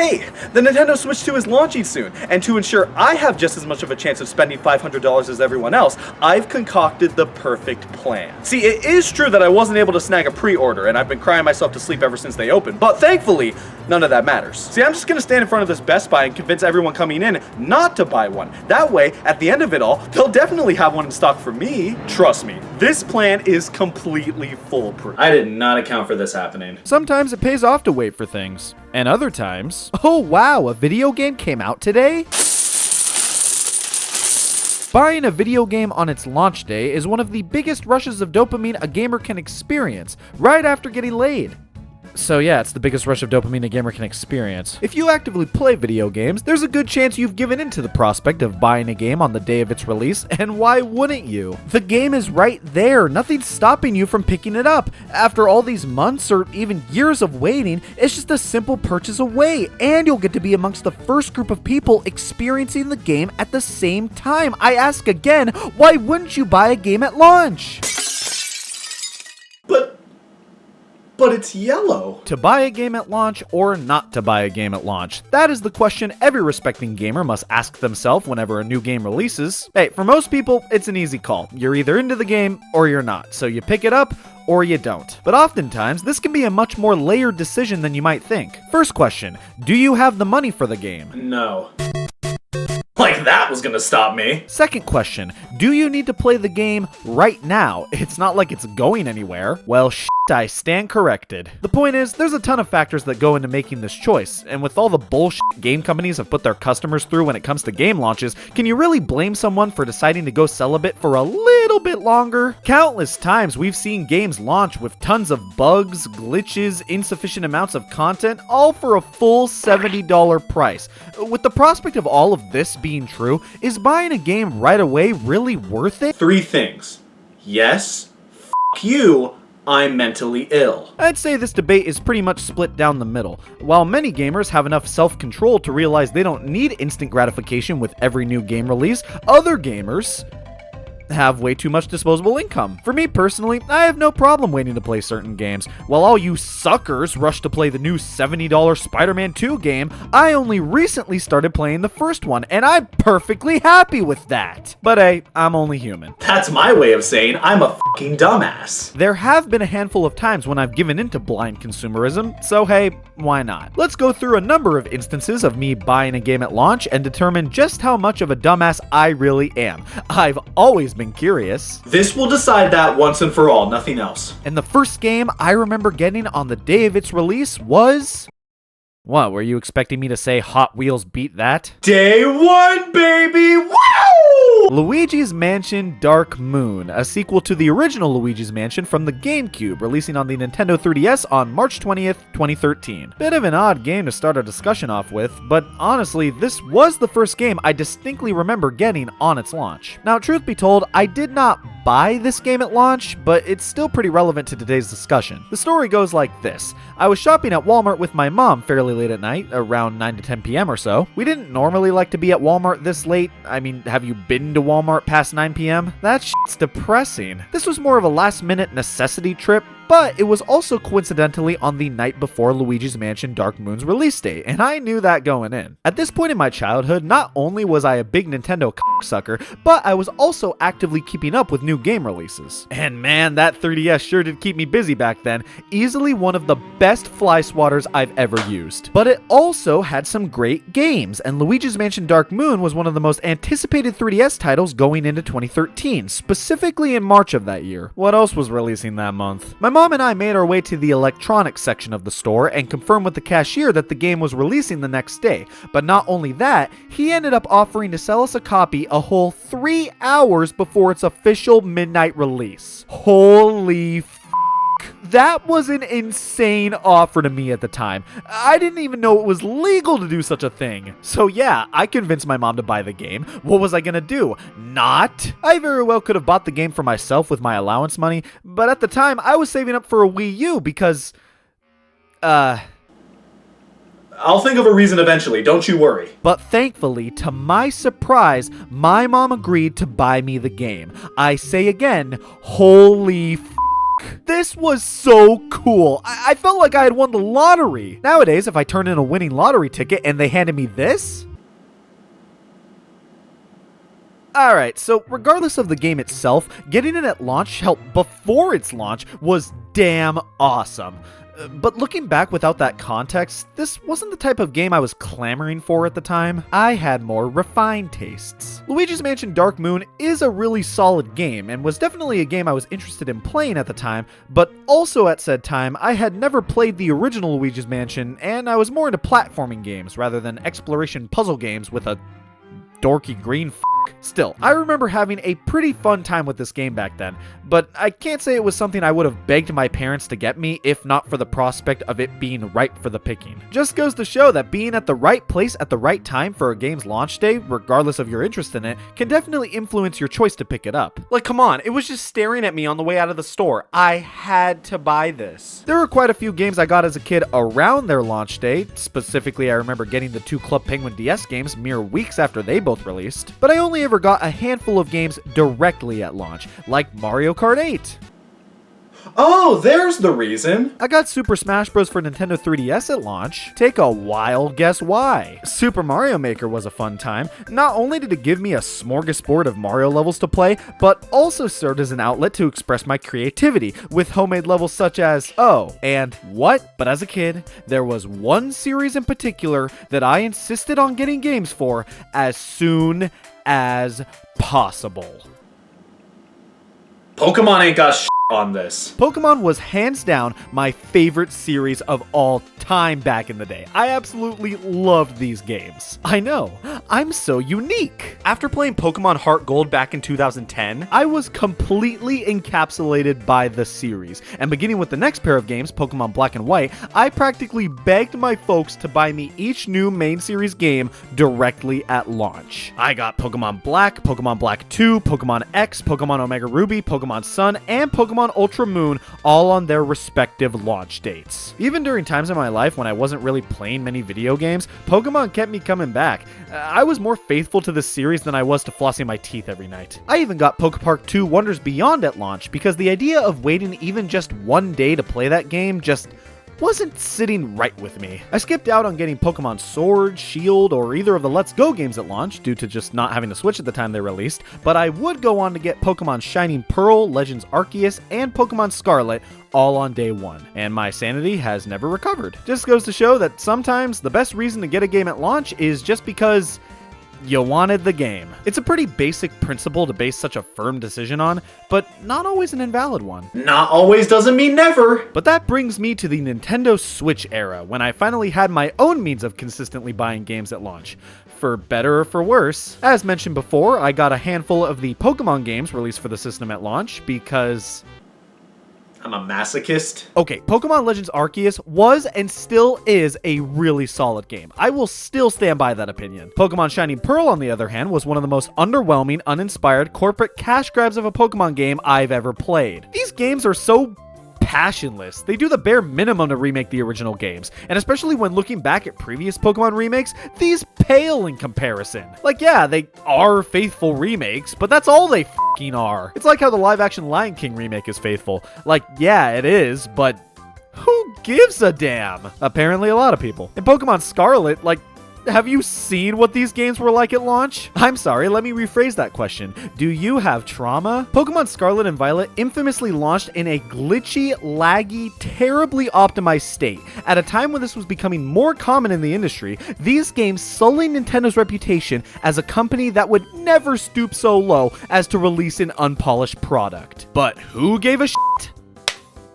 Hey, the Nintendo Switch 2 is launching soon, and to ensure I have just as much of a chance of spending $500 as everyone else, I've concocted the perfect plan. See, it is true that I wasn't able to snag a pre-order, and I've been crying myself to sleep ever since they opened, but thankfully, none of that matters. See, I'm just gonna stand in front of this Best Buy and convince everyone coming in not to buy one. That way, at the end of it all, they'll definitely have one in stock for me. Trust me, this plan is completely foolproof. I did not account for this happening. Sometimes it pays off to wait for things. And other times, oh wow, a video game came out today? Buying a video game on its launch day is one of the biggest rushes of dopamine a gamer can experience, right after getting laid. So yeah, it's the biggest rush of dopamine a gamer can experience. If you actively play video games, there's a good chance you've given in to the prospect of buying a game on the day of its release, and why wouldn't you? The game is right there, nothing's stopping you from picking it up. After all these months or even years of waiting, it's just a simple purchase away, and you'll get to be amongst the first group of people experiencing the game at the same time. I ask again, why wouldn't you buy a game at launch? But it's yellow. To buy a game at launch or not to buy a game at launch? That is the question every respecting gamer must ask themselves whenever a new game releases. Hey, for most people, it's an easy call. You're either into the game or you're not, so you pick it up or you don't. But oftentimes, this can be a much more layered decision than you might think. First question, do you have the money for the game? No. Like that was gonna stop me. Second question, do you need to play the game right now? It's not like it's going anywhere. Well, I stand corrected. The point is, there's a ton of factors that go into making this choice, and with all the bullshit game companies have put their customers through when it comes to game launches, can you really blame someone for deciding to go celibate for a little bit longer? Countless times we've seen games launch with tons of bugs, glitches, insufficient amounts of content, all for a full $70 price. With the prospect of all of this being true, is buying a game right away really worth it? 3 things. Yes, f*** you, I'm mentally ill. I'd say this debate is pretty much split down the middle. While many gamers have enough self-control to realize they don't need instant gratification with every new game release, other gamers have way too much disposable income. For me personally, I have no problem waiting to play certain games. While all you suckers rush to play the new $70 Spider-Man 2 game, I only recently started playing the first one, and I'm perfectly happy with that. But hey, I'm only human. That's my way of saying I'm a fucking dumbass. There have been a handful of times when I've given in to blind consumerism, so hey, why not? Let's go through a number of instances of me buying a game at launch and determine just how much of a dumbass I really am. I've always been curious. This will decide that once and for all, nothing else. And the first game I remember getting on the day of its release was... What, were you expecting me to say Hot Wheels beat that? Day 1, baby! Wow! Luigi's Mansion Dark Moon, a sequel to the original Luigi's Mansion from the GameCube, releasing on the Nintendo 3DS on March 20th, 2013. Bit of an odd game to start a discussion off with, but honestly, this was the first game I distinctly remember getting on its launch. Now, truth be told, I did not buy this game at launch, but it's still pretty relevant to today's discussion. The story goes like this. I was shopping at Walmart with my mom fairly late at night, around 9 to 10 p.m. or so. We didn't normally like to be at Walmart this late. I mean, have you been to Walmart past 9 p.m.? That shit's depressing. This was more of a last-minute necessity trip, but it was also coincidentally on the night before Luigi's Mansion Dark Moon's release date, and I knew that going in. At this point in my childhood, not only was I a big Nintendo cocksucker, but I was also actively keeping up with new game releases. And man, that 3DS sure did keep me busy back then. Easily one of the best fly swatters I've ever used. But it also had some great games, and Luigi's Mansion Dark Moon was one of the most anticipated 3DS titles going into 2013, specifically in March of that year. What else was releasing that month? My mom and I made our way to the electronics section of the store and confirmed with the cashier that the game was releasing the next day. But not only that, he ended up offering to sell us a copy a whole 3 hours before its official midnight release. Holy that was an insane offer to me at the time. I didn't even know it was legal to do such a thing. So yeah, I convinced my mom to buy the game. What was I gonna do? Not? I very well could have bought the game for myself with my allowance money, but at the time I was saving up for a Wii U because, I'll think of a reason eventually, don't you worry. But thankfully, to my surprise, my mom agreed to buy me the game. I say again, holy This was so cool. I felt like I had won the lottery. Nowadays, if I turn in a winning lottery ticket and they handed me this... Alright, so regardless of the game itself, getting it at launch, hell, before its launch, was damn awesome. But looking back without that context, this wasn't the type of game I was clamoring for at the time. I had more refined tastes. Luigi's Mansion Dark Moon is a really solid game, and was definitely a game I was interested in playing at the time, but also at said time, I had never played the original Luigi's Mansion, and I was more into platforming games rather than exploration puzzle games with a dorky green Still, I remember having a pretty fun time with this game back then, but I can't say it was something I would have begged my parents to get me if not for the prospect of it being ripe for the picking. Just goes to show that being at the right place at the right time for a game's launch day, regardless of your interest in it, can definitely influence your choice to pick it up. Like, come on, it was just staring at me on the way out of the store. I had to buy this. There were quite a few games I got as a kid around their launch day. Specifically, I remember getting the 2 Club Penguin DS games mere weeks after they both released, but I only ever got a handful of games directly at launch, like Mario Kart 8. Oh, there's the reason. I got Super Smash Bros. For Nintendo 3DS at launch. Take a wild guess why. Super Mario Maker was a fun time. Not only did it give me a smorgasbord of Mario levels to play, but also served as an outlet to express my creativity, with homemade levels such as, oh, and what? But as a kid, there was one series in particular that I insisted on getting games for as soon as possible. Pokemon ain't got shit on this. Pokemon was hands down my favorite series of all time back in the day. I absolutely loved these games. I know, I'm so unique. After playing Pokemon HeartGold back in 2010, I was completely encapsulated by the series. And beginning with the next pair of games, Pokemon Black and White, I practically begged my folks to buy me each new main series game directly at launch. I got Pokemon Black 2, Pokemon X, Pokemon Omega Ruby, Pokemon Sun, and Pokemon Ultra Moon, all on their respective launch dates. Even during times in my life when I wasn't really playing many video games, Pokemon kept me coming back. I was more faithful to this series than I was to flossing my teeth every night. I even got Pokepark 2 Wonders Beyond at launch because the idea of waiting even just one day to play that game just wasn't sitting right with me. I skipped out on getting Pokemon Sword, Shield, or either of the Let's Go games at launch due to just not having a Switch at the time they released, but I would go on to get Pokemon Shining Pearl, Legends Arceus, and Pokemon Scarlet all on day one, and my sanity has never recovered. Just goes to show that sometimes the best reason to get a game at launch is just because you wanted the game. It's a pretty basic principle to base such a firm decision on, but not always an invalid one. Not always doesn't mean never. But that brings me to the Nintendo Switch era, when I finally had my own means of consistently buying games at launch. For better or for worse. As mentioned before, I got a handful of the Pokemon games released for the system at launch because I'm a masochist. Okay, Pokemon Legends Arceus was and still is a really solid game. I will still stand by that opinion. Pokemon Shining Pearl, on the other hand, was one of the most underwhelming, uninspired, corporate cash grabs of a Pokemon game I've ever played. These games are so passionless. They do the bare minimum to remake the original games, and especially when looking back at previous Pokemon remakes, these pale in comparison. Like, yeah, they are faithful remakes, but that's all they f***ing are. It's like how the live-action Lion King remake is faithful. Like, yeah, it is, but who gives a damn? Apparently a lot of people. In Pokemon Scarlet, like, have you seen what these games were like at launch? I'm sorry, let me rephrase that question. Do you have trauma? Pokemon Scarlet and Violet infamously launched in a glitchy, laggy, terribly optimized state. At a time when this was becoming more common in the industry, these games sullying Nintendo's reputation as a company that would never stoop so low as to release an unpolished product. But who gave a shit?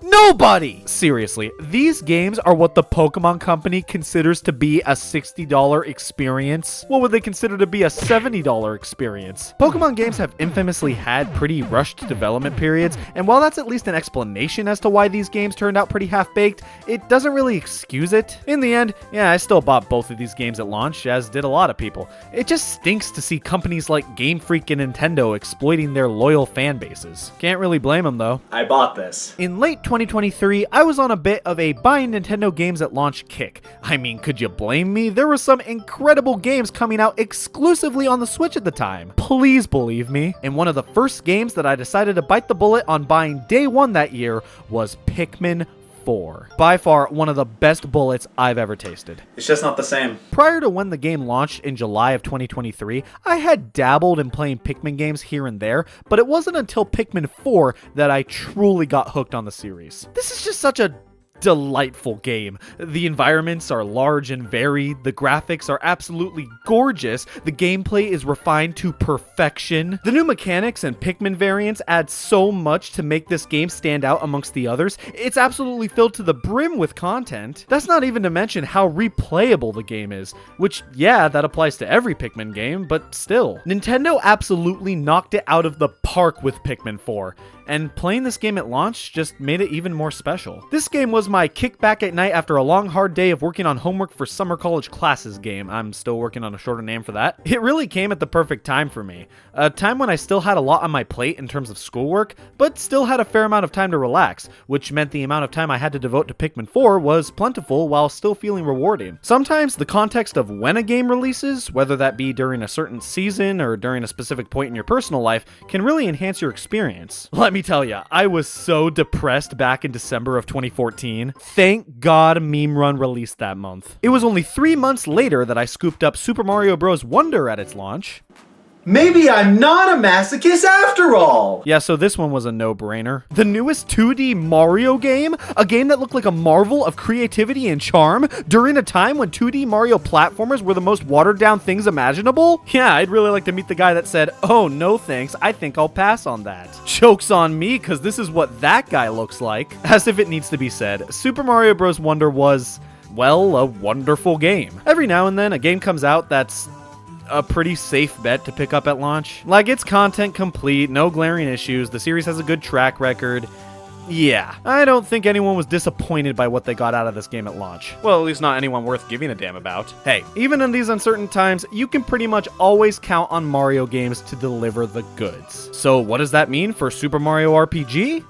Nobody! Seriously, these games are what the Pokemon Company considers to be a $60 experience. What would they consider to be a $70 experience? Pokemon games have infamously had pretty rushed development periods, and while that's at least an explanation as to why these games turned out pretty half-baked, it doesn't really excuse it. In the end, yeah, I still bought both of these games at launch, as did a lot of people. It just stinks to see companies like Game Freak and Nintendo exploiting their loyal fan bases. Can't really blame them, though. I bought this. In late 2023, I was on a bit of a buying Nintendo games at launch kick. I mean, could you blame me? There were some incredible games coming out exclusively on the Switch at the time. Please believe me. And one of the first games that I decided to bite the bullet on buying day one that year was Pikmin 4. By far, one of the best bullets I've ever tasted. It's just not the same. Prior to when the game launched in July of 2023, I had dabbled in playing Pikmin games here and there, but it wasn't until Pikmin 4 that I truly got hooked on the series. This is just such a delightful game. The environments are large and varied, the graphics are absolutely gorgeous, the gameplay is refined to perfection. The new mechanics and Pikmin variants add so much to make this game stand out amongst the others. It's absolutely filled to the brim with content. That's not even to mention how replayable the game is, which, yeah, that applies to every Pikmin game, but still. Nintendo absolutely knocked it out of the park with Pikmin 4. And playing this game at launch just made it even more special. This game was my kickback at night after a long, hard day of working on homework for summer college classes game. I'm still working on a shorter name for that. It really came at the perfect time for me. A time when I still had a lot on my plate in terms of schoolwork, but still had a fair amount of time to relax, which meant the amount of time I had to devote to Pikmin 4 was plentiful while still feeling rewarding. Sometimes the context of when a game releases, whether that be during a certain season or during a specific point in your personal life, can really enhance your experience. Let me tell ya, I was so depressed back in December of 2014. Thank God Meme Run released that month. It was only 3 months later that I scooped up Super Mario Bros. Wonder at its launch. Maybe I'm not a masochist after all! Yeah, so this one was a no-brainer. The newest 2D Mario game? A game that looked like a marvel of creativity and charm during a time when 2D Mario platformers were the most watered-down things imaginable? Yeah, I'd really like to meet the guy that said, "Oh, no thanks, I think I'll pass on that." Joke's on me, because this is what that guy looks like. As if it needs to be said, Super Mario Bros. Wonder was, well, a wonderful game. Every now and then, a game comes out that's a pretty safe bet to pick up at launch. Like, it's content complete, no glaring issues, the series has a good track record. Yeah, I don't think anyone was disappointed by what they got out of this game at launch. Well, at least not anyone worth giving a damn about. Hey, even in these uncertain times, you can pretty much always count on Mario games to deliver the goods. So what does that mean for Super Mario RPG?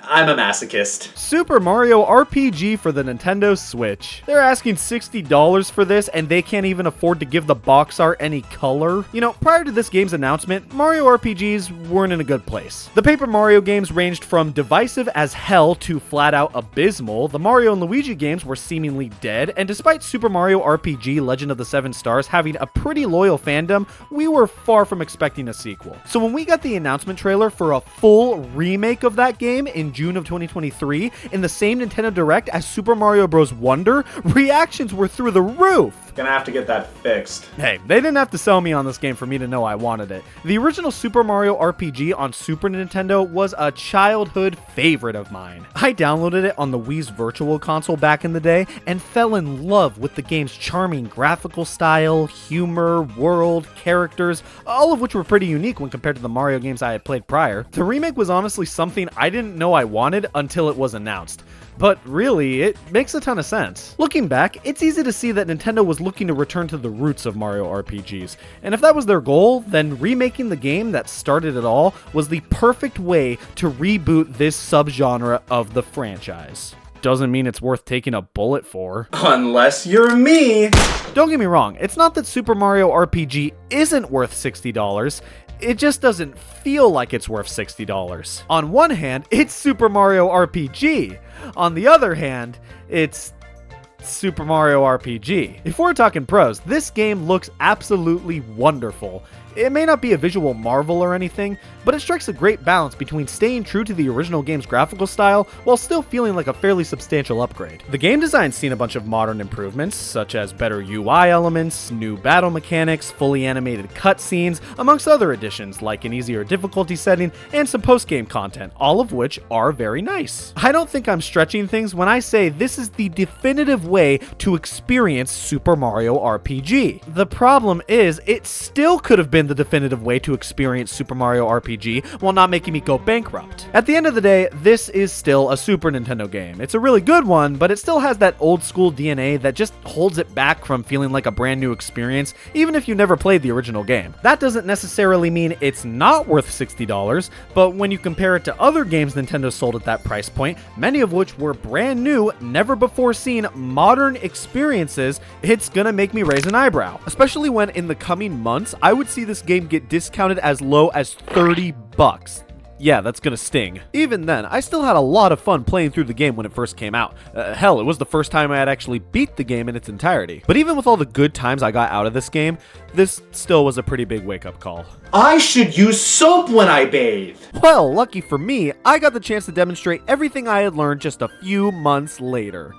I'm a masochist. Super Mario RPG for the Nintendo Switch. They're asking $60 for this, and they can't even afford to give the box art any color. You know, prior to this game's announcement, Mario RPGs weren't in a good place. The Paper Mario games ranged from divisive as hell to flat out abysmal. The Mario and Luigi games were seemingly dead, and despite Super Mario RPG Legend of the Seven Stars having a pretty loyal fandom, we were far from expecting a sequel. So when we got the announcement trailer for a full remake of that game in June of 2023 in the same Nintendo Direct as Super Mario Bros. Wonder, reactions were through the roof. Gonna have to get that fixed. Hey, they didn't have to sell me on this game for me to know I wanted it. The original Super Mario RPG on Super Nintendo was a childhood favorite of mine. I downloaded it on the Wii's Virtual Console back in the day and fell in love with the game's charming graphical style, humor, world, characters, all of which were pretty unique when compared to the Mario games I had played prior. The remake was honestly something I didn't know I wanted until it was announced. But really, it makes a ton of sense. Looking back, it's easy to see that Nintendo was looking to return to the roots of Mario RPGs, and if that was their goal, then remaking the game that started it all was the perfect way to reboot this subgenre of the franchise. Doesn't mean it's worth taking a bullet for. Unless you're me! Don't get me wrong, it's not that Super Mario RPG isn't worth $60, it just doesn't feel like it's worth $60. On one hand, it's Super Mario RPG. On the other hand, it's Super Mario RPG. If we're talking pros, this game looks absolutely wonderful. It may not be a visual marvel or anything, but it strikes a great balance between staying true to the original game's graphical style while still feeling like a fairly substantial upgrade. The game design's seen a bunch of modern improvements, such as better UI elements, new battle mechanics, fully animated cutscenes, amongst other additions like an easier difficulty setting and some post-game content, all of which are very nice. I don't think I'm stretching things when I say this is the definitive way to experience Super Mario RPG. The problem is, it still could have been been the definitive way to experience Super Mario RPG while not making me go bankrupt. At the end of the day, this is still a Super Nintendo game. It's a really good one, but it still has that old school DNA that just holds it back from feeling like a brand new experience, even if you never played the original game. That doesn't necessarily mean it's not worth $60, but when you compare it to other games Nintendo sold at that price point, many of which were brand new, never before seen modern experiences, it's gonna make me raise an eyebrow. Especially when in the coming months, I would see this game get discounted as low as $30. Yeah, that's gonna sting. Even then, I still had a lot of fun playing through the game when it first came out. Hell, it was the first time I had actually beat the game in its entirety. But even with all the good times I got out of this game, this still was a pretty big wake-up call. I should use soap when I bathe. Well, lucky for me, I got the chance to demonstrate everything I had learned just a few months later.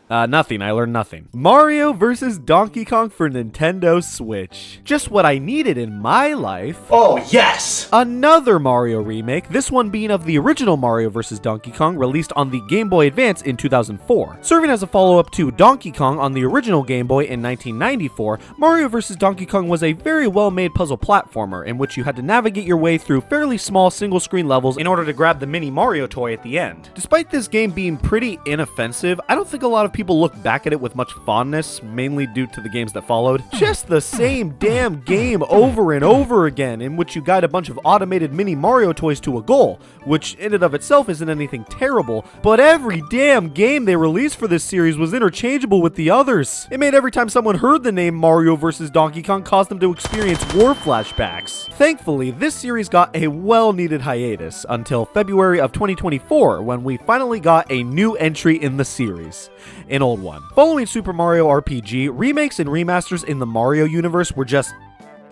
Nothing. I learned nothing. Mario vs. Donkey Kong for Nintendo Switch. Just what I needed in my life. Oh, yes! Another Mario remake, this one being of the original Mario vs. Donkey Kong released on the Game Boy Advance in 2004. Serving as a follow-up to Donkey Kong on the original Game Boy in 1994, Mario vs. Donkey Kong was a very well-made puzzle platformer in which you had to navigate your way through fairly small single-screen levels in order to grab the mini Mario toy at the end. Despite this game being pretty inoffensive, I don't think a lot of people look back at it with much fondness, mainly due to the games that followed. Just the same damn game over and over again, in which you guide a bunch of automated mini Mario toys to a goal, which in and of itself isn't anything terrible, but every damn game they released for this series was interchangeable with the others. It made every time someone heard the name Mario vs. Donkey Kong cause them to experience war flashbacks. Thankfully, this series got a well-needed hiatus until February of 2024, when we finally got a new entry in the series. An old one. Following Super Mario RPG, remakes and remasters in the Mario universe were just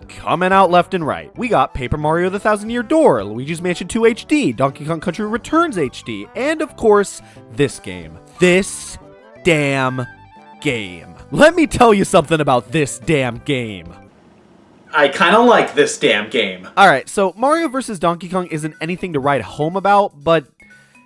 coming out left and right. We got Paper Mario: The Thousand Year Door, Luigi's Mansion 2 HD, Donkey Kong Country Returns HD, and of course, this game. This damn game. Let me tell you something about this damn game. I kinda like this damn game. Alright, so Mario vs. Donkey Kong isn't anything to write home about, but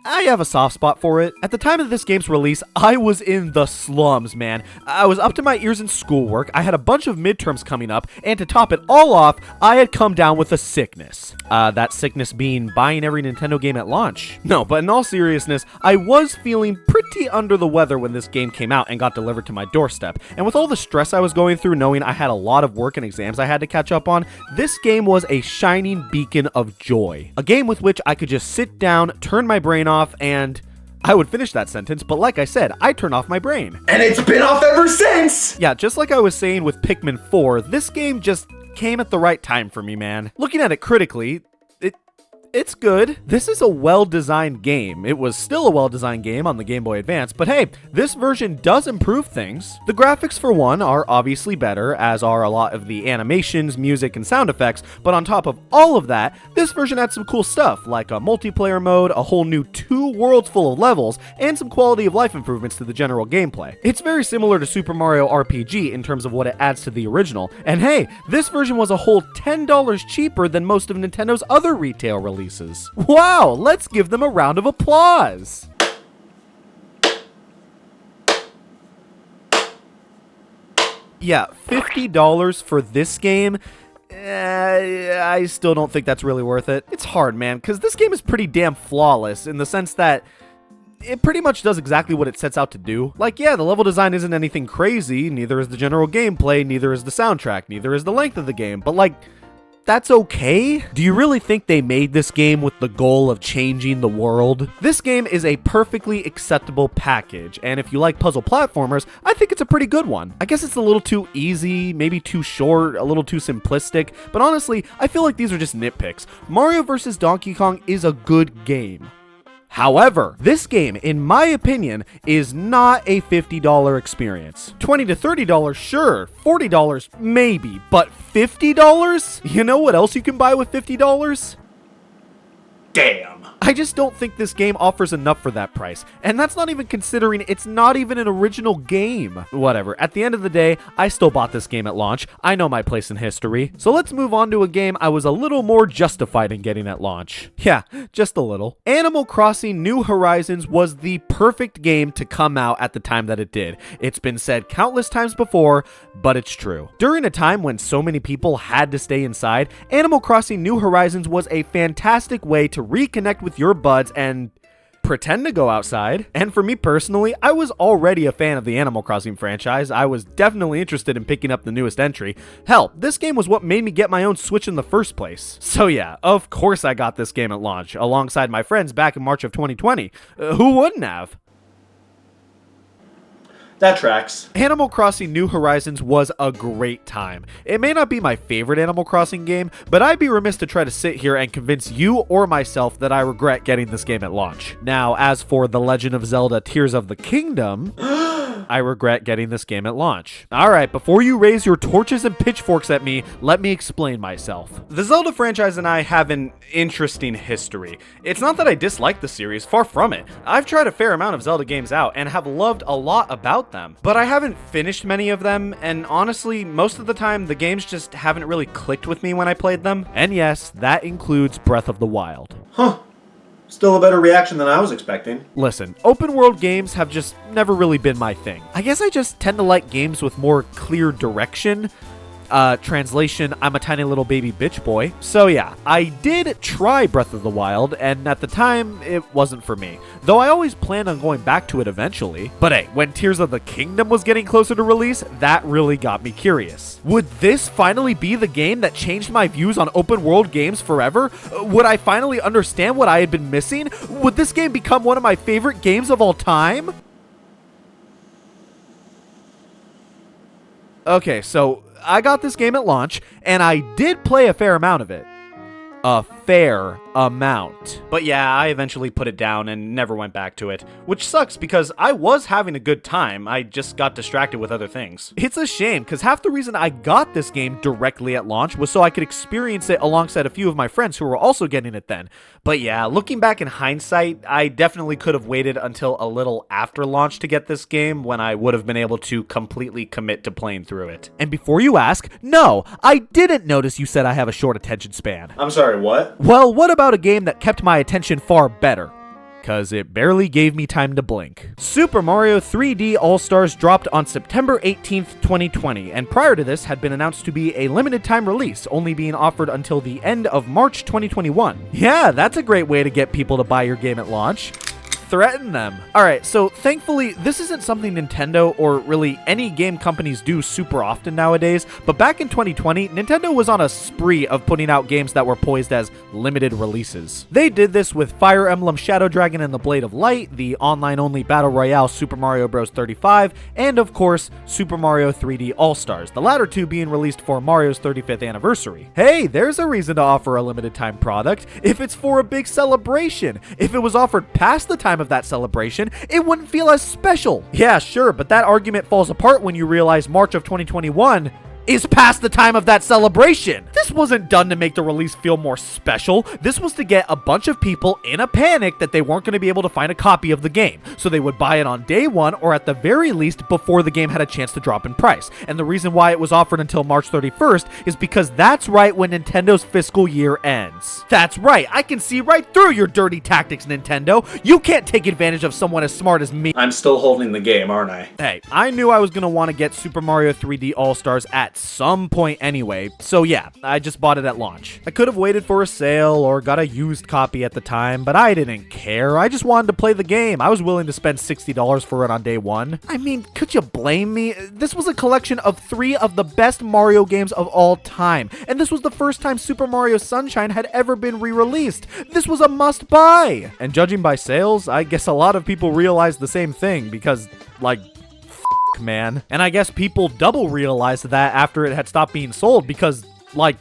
I have a soft spot for it. At the time of this game's release, I was in the slums, man. I was up to my ears in schoolwork, I had a bunch of midterms coming up, and to top it all off, I had come down with a sickness. That sickness being buying every Nintendo game at launch. No, but in all seriousness, I was feeling pretty under the weather when this game came out and got delivered to my doorstep. And with all the stress I was going through, knowing I had a lot of work and exams I had to catch up on, this game was a shining beacon of joy. A game with which I could just sit down, turn my brain off, and I would finish that sentence, but like I said, I turn off my brain. And it's been off ever since! Yeah, just like I was saying with Pikmin 4, this game just came at the right time for me, man. Looking at it critically, it's good. This is a well-designed game. It was still a well-designed game on the Game Boy Advance, but hey, this version does improve things. The graphics, for one, are obviously better, as are a lot of the animations, music, and sound effects, but on top of all of that, this version adds some cool stuff, like a multiplayer mode, a whole new 2 worlds full of levels, and some quality of life improvements to the general gameplay. It's very similar to Super Mario RPG in terms of what it adds to the original, and hey, this version was a whole $10 cheaper than most of Nintendo's other retail releases. Wow, let's give them a round of applause. Yeah, $50 for this game, I still don't think that's really worth it. It's hard, man, because this game is pretty damn flawless in the sense that it pretty much does exactly what it sets out to do. Like, yeah, the level design isn't anything crazy, neither is the general gameplay, neither is the soundtrack, neither is the length of the game, but like, that's okay? Do you really think they made this game with the goal of changing the world? This game is a perfectly acceptable package, and if you like puzzle platformers, I think it's a pretty good one. I guess it's a little too easy, maybe too short, a little too simplistic, but honestly, I feel like these are just nitpicks. Mario vs. Donkey Kong is a good game. However, this game, in my opinion, is not a $50 experience. $20 to $30, sure. $40, maybe. But $50? You know what else you can buy with $50? Damn. I just don't think this game offers enough for that price. And that's not even considering it's not even an original game. Whatever, at the end of the day, I still bought this game at launch. I know my place in history. So let's move on to a game I was a little more justified in getting at launch. Yeah, just a little. Animal Crossing New Horizons was the perfect game to come out at the time that it did. It's been said countless times before, but it's true. During a time when so many people had to stay inside, Animal Crossing New Horizons was a fantastic way to reconnect with your buds and pretend to go outside. And for me personally, I was already a fan of the Animal Crossing franchise. I was definitely interested in picking up the newest entry. Hell, this game was what made me get my own Switch in the first place. So yeah, of course I got this game at launch, alongside my friends back in March of 2020. Who wouldn't have? That tracks. Animal Crossing New Horizons was a great time. It may not be my favorite Animal Crossing game, but I'd be remiss to try to sit here and convince you or myself that I regret getting this game at launch. Now, as for The Legend of Zelda Tears of the Kingdom, I regret getting this game at launch. Alright, before you raise your torches and pitchforks at me, let me explain myself. The Zelda franchise and I have an interesting history. It's not that I dislike the series, far from it. I've tried a fair amount of Zelda games out and have loved a lot about them, but I haven't finished many of them, and honestly, most of the time, the games just haven't really clicked with me when I played them. And yes, that includes Breath of the Wild. Huh. Still a better reaction than I was expecting. Listen, open world games have just never really been my thing. I guess I just tend to like games with more clear direction. Translation, I'm a tiny little baby bitch boy. So yeah, I did try Breath of the Wild, and at the time, it wasn't for me. Though I always planned on going back to it eventually. But hey, when Tears of the Kingdom was getting closer to release, that really got me curious. Would this finally be the game that changed my views on open world games forever? Would I finally understand what I had been missing? Would this game become one of my favorite games of all time? Okay, so I got this game at launch, and I did play a fair amount of it. A fair amount. But yeah, I eventually put it down and never went back to it, which sucks because I was having a good time. I just got distracted with other things. It's a shame because half the reason I got this game directly at launch was so I could experience it alongside a few of my friends who were also getting it then. But yeah, looking back in hindsight, I definitely could have waited until a little after launch to get this game when I would have been able to completely commit to playing through it. And before you ask, no, I didn't notice you said I have a short attention span. I'm sorry, what? Well, what about a game that kept my attention far better? Cause it barely gave me time to blink. Super Mario 3D All-Stars dropped on September 18th, 2020, and prior to this had been announced to be a limited time release, only being offered until the end of March 2021. Yeah, that's a great way to get people to buy your game at launch. Threaten them. Alright, so thankfully, this isn't something Nintendo or really any game companies do super often nowadays, but back in 2020, Nintendo was on a spree of putting out games that were poised as limited releases. They did this with Fire Emblem Shadow Dragon and the Blade of Light, the online-only Battle Royale Super Mario Bros. 35, and of course, Super Mario 3D All-Stars, the latter two being released for Mario's 35th anniversary. Hey, there's a reason to offer a limited time product if it's for a big celebration. If it was offered past the time of that celebration, it wouldn't feel as special. Yeah, sure, but that argument falls apart when you realize March of 2021 is past the time of that celebration. This wasn't done to make the release feel more special. This was to get a bunch of people in a panic that they weren't going to be able to find a copy of the game, so they would buy it on day one or at the very least before the game had a chance to drop in price. And the reason why it was offered until March 31st is because that's right when Nintendo's fiscal year ends. That's right, I can see right through your dirty tactics, Nintendo. You can't take advantage of someone as smart as me. I'm still holding the game, aren't I? Hey, I knew I was going to want to get Super Mario 3D All-Stars at some point anyway, so yeah, I just bought it at launch. I could have waited for a sale or got a used copy at the time, but I didn't care. I just wanted to play the game. I was willing to spend $60 for it on day one. I mean, could you blame me? This was a collection of 3 of the best Mario games of all time, and this was the first time Super Mario Sunshine had ever been re-released. This was a must-buy! And judging by sales, I guess a lot of people realized the same thing because, like, man. And I guess people double realized that after it had stopped being sold because, like,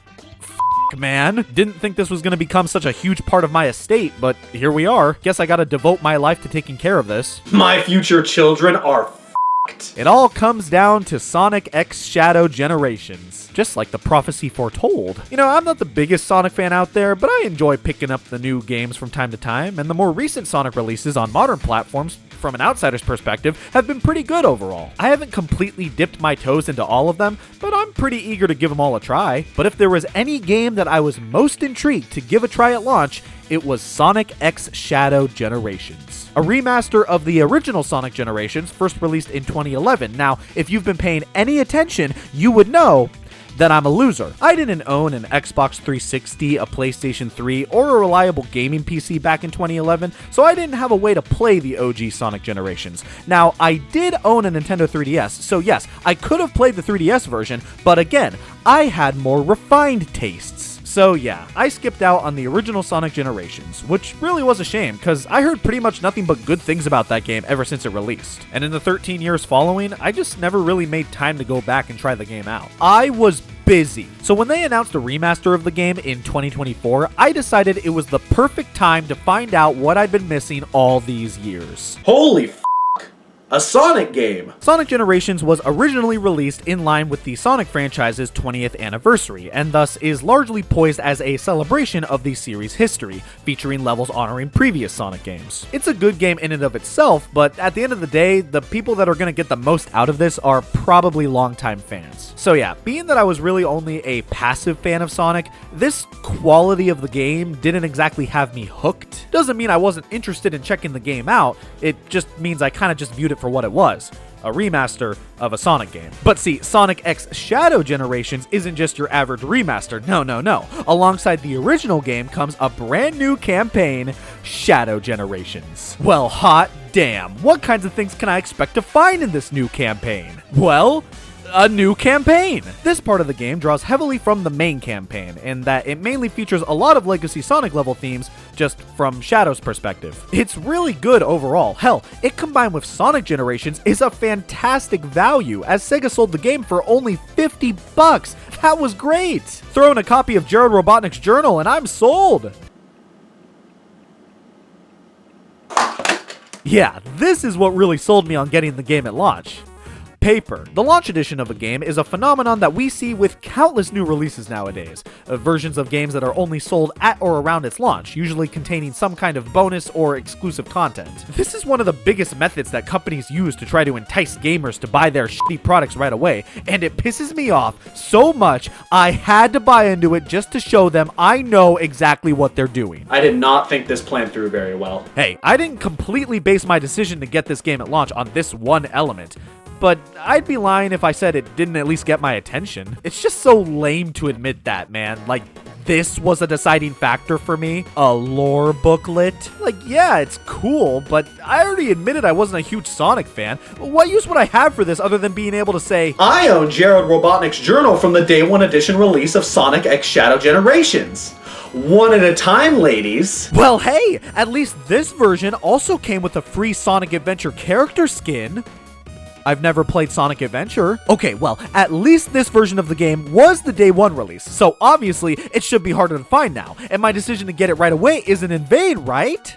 man. Didn't think this was going to become such a huge part of my estate, but here we are. Guess I gotta devote my life to taking care of this. My future children are It all comes down to Sonic X Shadow Generations, just like the prophecy foretold. You know, I'm not the biggest Sonic fan out there, but I enjoy picking up the new games from time to time, and the more recent Sonic releases on modern platforms, from an outsider's perspective, have been pretty good overall. I haven't completely dipped my toes into all of them, but I'm pretty eager to give them all a try. But if there was any game that I was most intrigued to give a try at launch, it was Sonic X Shadow Generations, a remaster of the original Sonic Generations, first released in 2011. Now, if you've been paying any attention, you would know that I'm a loser. I didn't own an Xbox 360, a PlayStation 3, or a reliable gaming PC back in 2011, so I didn't have a way to play the OG Sonic Generations. Now, I did own a Nintendo 3DS, so yes, I could have played the 3DS version, but again, I had more refined tastes. So yeah, I skipped out on the original Sonic Generations, which really was a shame, because I heard pretty much nothing but good things about that game ever since it released. And in the 13 years following, I just never really made time to go back and try the game out. I was busy. So when they announced a remaster of the game in 2024, I decided it was the perfect time to find out what I'd been missing all these years. Holy f***. A Sonic game! Sonic Generations was originally released in line with the Sonic franchise's 20th anniversary, and thus is largely poised as a celebration of the series' history, featuring levels honoring previous Sonic games. It's a good game in and of itself, but at the end of the day, the people that are going to get the most out of this are probably longtime fans. So yeah, being that I was really only a passive fan of Sonic, this quality of the game didn't exactly have me hooked. Doesn't mean I wasn't interested in checking the game out, it just means I kind of just viewed it for what it was, a remaster of a Sonic game. But see, Sonic X Shadow Generations isn't just your average remaster, no. Alongside the original game comes a brand new campaign, Shadow Generations. Well, hot damn, what kinds of things can I expect to find in this new campaign? Well, a new campaign! This part of the game draws heavily from the main campaign, in that it mainly features a lot of Legacy Sonic level themes, just from Shadow's perspective. It's really good overall. Hell, it combined with Sonic Generations is a fantastic value, as Sega sold the game for only $50. That was great! Throw in a copy of Jared Robotnik's journal and I'm sold! Yeah, this is what really sold me on getting the game at launch. Paper. The launch edition of a game is a phenomenon that we see with countless new releases nowadays, versions of games that are only sold at or around its launch, usually containing some kind of bonus or exclusive content. This is one of the biggest methods that companies use to try to entice gamers to buy their shitty products right away, and it pisses me off so much I had to buy into it just to show them I know exactly what they're doing. I did not think this plan through very well. Hey, I didn't completely base my decision to get this game at launch on this one element, but I'd be lying if I said it didn't at least get my attention. It's just so lame to admit that, man. Like, this was a deciding factor for me. A lore booklet. Like, yeah, it's cool, but I already admitted I wasn't a huge Sonic fan. What use would I have for this other than being able to say, I own Jared Robotnik's journal from the Day 1 edition release of Sonic X Shadow Generations. One at a time, ladies. Well, hey, at least this version also came with a free Sonic Adventure character skin. I've never played Sonic Adventure. Okay, well, at least this version of the game was the Day 1 release, so obviously it should be harder to find now, and my decision to get it right away isn't in vain, right?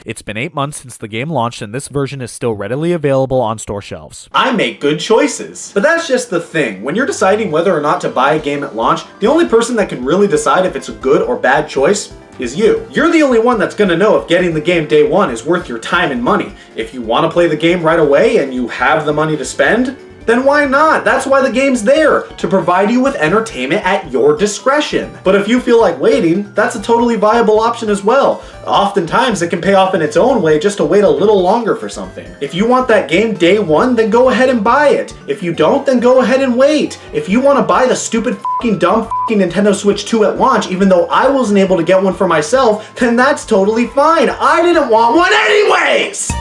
It's been 8 months since the game launched, and this version is still readily available on store shelves. I make good choices. But that's just the thing. When you're deciding whether or not to buy a game at launch, the only person that can really decide if it's a good or bad choice is you. You're the only one that's gonna know if getting the game day one is worth your time and money. If you want to play the game right away and you have the money to spend, then why not? That's why the game's there, to provide you with entertainment at your discretion. But if you feel like waiting, that's a totally viable option as well. Oftentimes it can pay off in its own way just to wait a little longer for something. If you want that game day one, then go ahead and buy it. If you don't, then go ahead and wait. If you want to buy the stupid dumb Nintendo Switch 2 at launch, even though I wasn't able to get one for myself, then that's totally fine. I didn't want one anyways!